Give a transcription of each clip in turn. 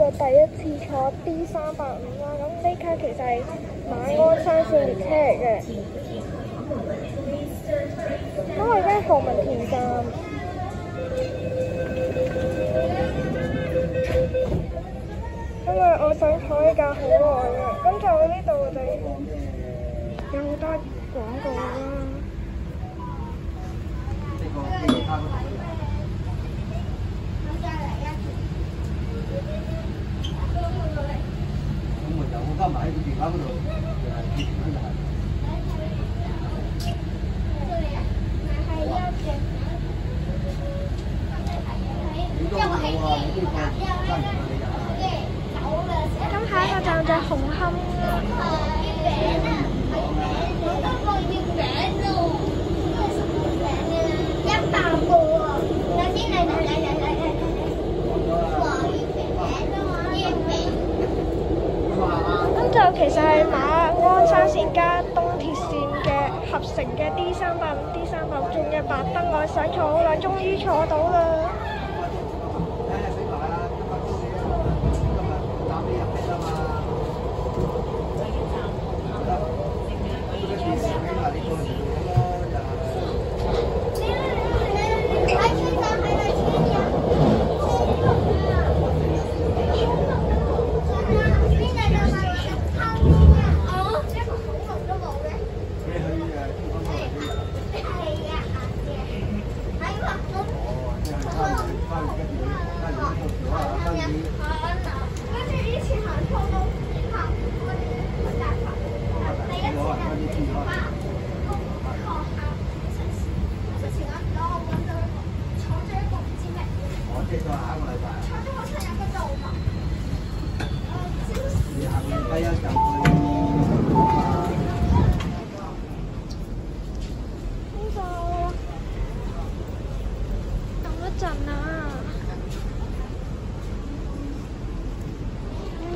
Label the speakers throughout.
Speaker 1: 我第一次坐 D385啦，咁呢卡其實係馬鞍山線列車嚟嘅。咁我而家喺何文田站，因為我想坐呢架好耐嘅，咁就呢度我哋有好多廣告啦。
Speaker 2: 加埋喺個電話嗰度，
Speaker 1: 咁下一個站就係紅磡。咁就其實係馬鞍山線加東鐵線嘅合成嘅 D385、D385仲有白燈，我想坐好耐，終於坐到啦！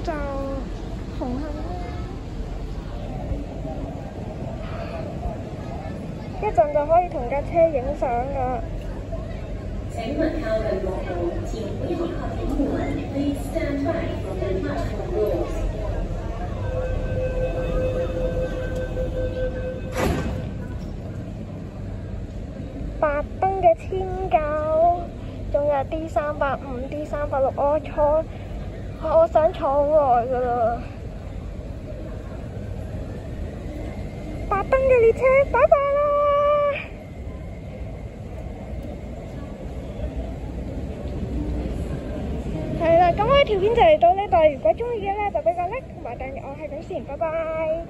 Speaker 1: 就紅磡啦，一陣就可以同架車影相㗎。
Speaker 3: 請問靠近6號前會合警門 ，Please stand by for the platform rules。
Speaker 1: 白燈嘅天教，仲有 D385、D386，我想坐好耐㗎啦。白燈嘅列車，拜拜啦！係啦，咁我條片就嚟到呢度。如果中意嘅咧，就俾個 like 同埋訂閱我，係咁先，拜拜。